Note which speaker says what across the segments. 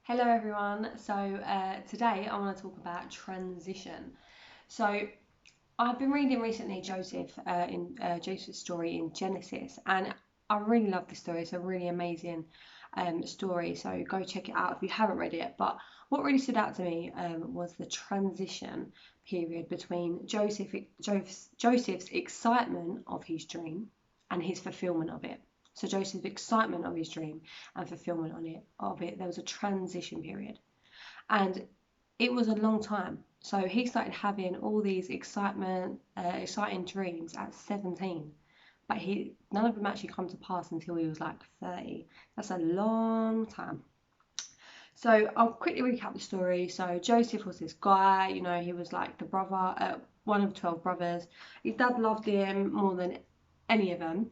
Speaker 1: Hello everyone. Today I want to talk about transition. So I've been reading recently Joseph's story in Genesis, and I really love this story. It's a really amazing story. So go check it out if you haven't read it. But what really stood out to me was the transition period between Joseph's excitement of his dream and his fulfillment of it. So Joseph's excitement of his dream and fulfillment of it, there was a transition period. And it was a long time. So he started having all these exciting dreams at 17, but none of them actually come to pass until he was like 30. That's a long time. So I'll quickly recap the story. So Joseph was this guy, he was like the brother, one of 12 brothers. His dad loved him more than any of them.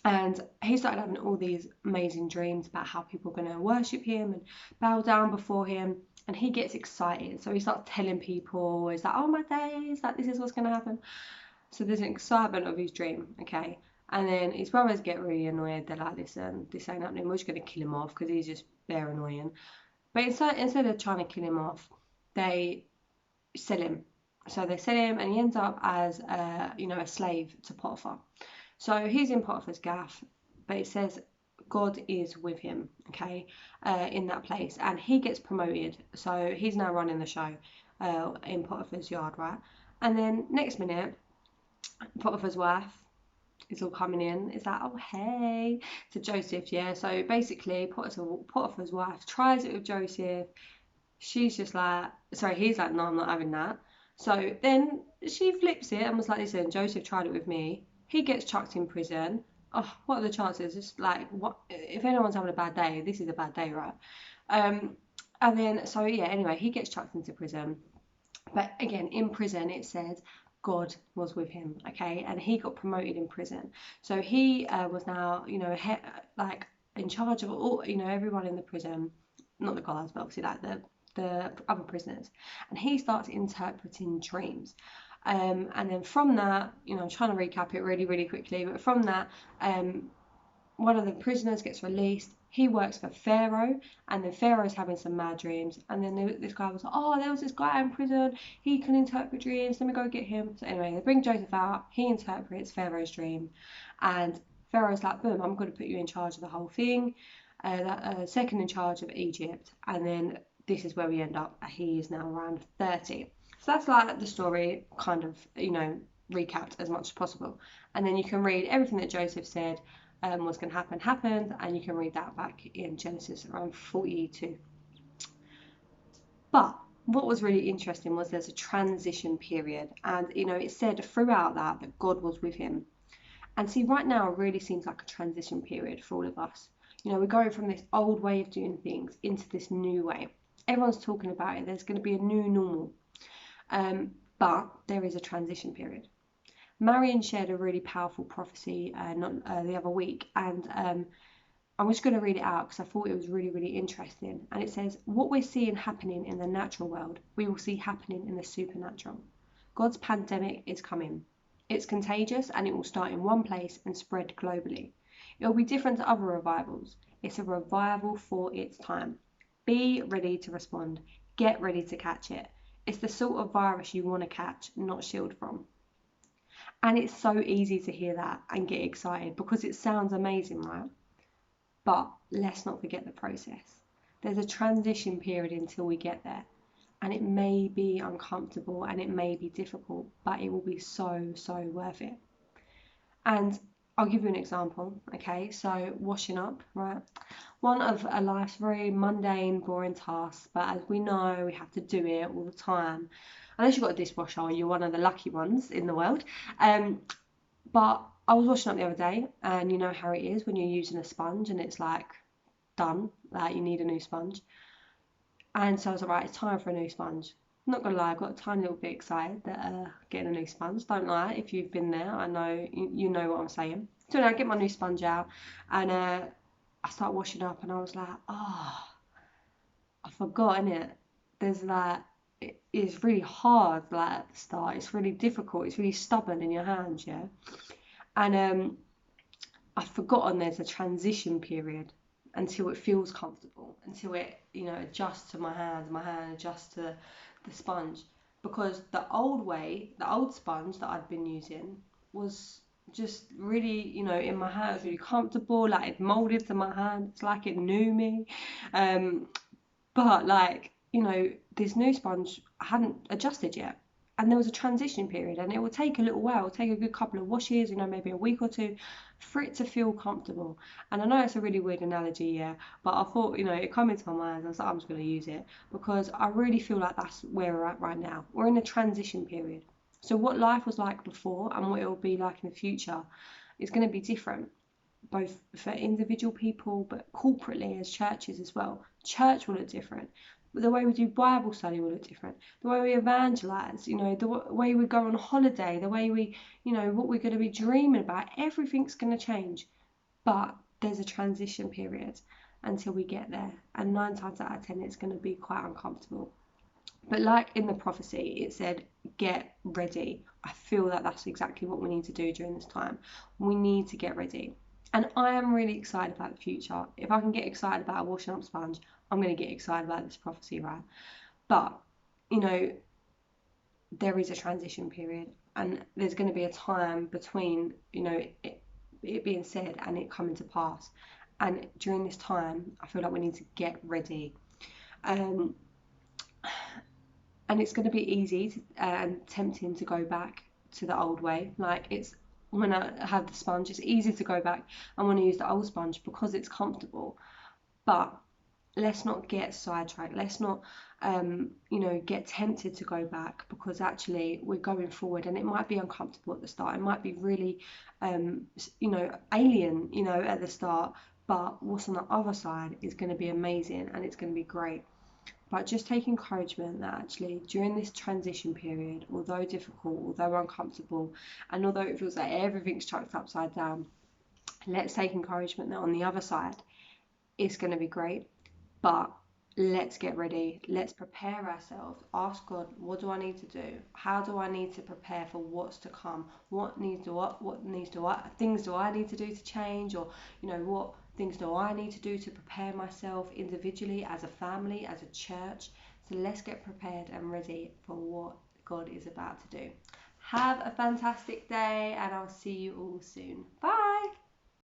Speaker 1: And he started having all these amazing dreams about how people are going to worship him and bow down before him. And he gets excited. So he starts telling people, he's like, oh my days, like this is what's going to happen. So there's an excitement of his dream, okay? And then his brothers get really annoyed. They're like, listen, this ain't happening. We're just going to kill him off because he's just very annoying. But instead of trying to kill him off, they sell him. So they sell him and he ends up as, a slave to Potiphar. So he's in Potiphar's gaff, but it says God is with him, okay, in that place. And he gets promoted. So he's now running the show in Potiphar's yard, right? And then next minute, Potiphar's wife is all coming in. It's like, oh, hey, to Joseph, yeah. So basically, Potiphar's wife tries it with Joseph. She's just like, sorry, he's like, no, I'm not having that. So then she flips it and was like, listen, Joseph tried it with me. He gets chucked in prison. Oh, what are the chances? It's like, what if anyone's having a bad day? This is a bad day, right? And then, so yeah, anyway, he gets chucked into prison. But again, in prison, it says God was with him, okay? And he got promoted in prison. So he was now, like in charge of all, everyone in the prison, not the guards, but obviously like the other prisoners. And he starts interpreting dreams. And then from that, I'm trying to recap it really, really quickly, but from that, one of the prisoners gets released. He works for Pharaoh, and then Pharaoh's having some mad dreams. And then this guy was like, oh, there was this guy in prison. He can interpret dreams. Let me go get him. So anyway, they bring Joseph out. He interprets Pharaoh's dream. And Pharaoh's like, boom, I'm going to put you in charge of the whole thing. Second in charge of Egypt. And then this is where we end up. He is now around 30. So that's like the story, kind of, recapped as much as possible. And then you can read everything that Joseph said was going to happened, and you can read that back in Genesis around 42. But what was really interesting was there's a transition period, and it said throughout that God was with him. And see, right now it really seems like a transition period for all of us. We're going from this old way of doing things into this new way. Everyone's talking about it. There's going to be a new normal. But there is a transition period. Marion shared a really powerful prophecy the other week, and I'm just going to read it out because I thought it was really, really interesting. And it says, what we're seeing happening in the natural world, we will see happening in the supernatural. God's pandemic is coming. It's contagious and it will start in one place and spread globally. It will be different to other revivals. It's a revival for its time. Be ready to respond. Get ready to catch it. It's the sort of virus you want to catch, not shield from. And it's so easy to hear that and get excited because it sounds amazing, right? But let's not forget the process. There's a transition period until we get there. And it may be uncomfortable and it may be difficult, but it will be so, so worth it. And I'll give you an example, okay? So washing up, right? One of a life's very mundane, boring tasks, but as we know, we have to do it all the time. Unless you've got a dishwasher, you're one of the lucky ones in the world. But I was washing up the other day, and you know how it is when you're using a sponge and it's like done, like you need a new sponge. And so I was like, right, it's time for a new sponge. I'm not gonna lie, I got a tiny little bit excited that getting a new sponge. Don't lie, if you've been there, I know you know what I'm saying. So now I get my new sponge out, and I start washing up, and I was like, oh, I forgot, innit? There's like, it's really hard, like at the start. It's really difficult. It's really stubborn in your hands, yeah. And I've forgotten there's a transition period until it feels comfortable, until it, adjusts to my hand adjusts to the sponge. Because the old way, the old sponge that I'd been using was just really, in my hand, it was really comfortable, like it molded to my hand, it's like it knew me. Um, but like, this new sponge hadn't adjusted yet. And there was a transition period, and it will take a little while, it'll take a good couple of washes, maybe a week or two, for it to feel comfortable. And I know it's a really weird analogy, yeah, but I thought, it came into my mind. I was like, I'm just going to use it because I really feel like that's where we're at right now. We're in a transition period. So, what life was like before and what it will be like in the future is going to be different, both for individual people but corporately as churches as well. Church will look different. The way we do Bible study will look different. The way we evangelize, the way we go on holiday, the way we, what we're going to be dreaming about, everything's going to change. But there's a transition period until we get there. And 9 times out of 10, it's going to be quite uncomfortable. But like in the prophecy, it said, get ready. I feel that that's exactly what we need to do during this time. We need to get ready. And I am really excited about the future. If I can get excited about a washing up sponge, I'm going to get excited about this prophecy, right? But, there is a transition period, and there's going to be a time between, it being said and it coming to pass. And during this time, I feel like we need to get ready. Um, and it's going to be easy and tempting to go back to the old way. Like, it's when I have the sponge, it's easy to go back and want to use the old sponge because it's comfortable. But let's not get sidetracked. Let's not, get tempted to go back, because actually we're going forward, and it might be uncomfortable at the start. It might be really, alien, at the start. But what's on the other side is going to be amazing, and it's going to be great. But just take encouragement that actually during this transition period, although difficult, although uncomfortable, and although it feels like everything's chucked upside down, let's take encouragement that on the other side, it's going to be great. But let's get ready. Let's prepare ourselves. Ask God, what do I need to do? How do I need to prepare for what's to come? Things do I need to do to change? Or, what things do I need to do to prepare myself individually, as a family, as a church? So let's get prepared and ready for what God is about to do. Have a fantastic day, and I'll see you all soon. Bye.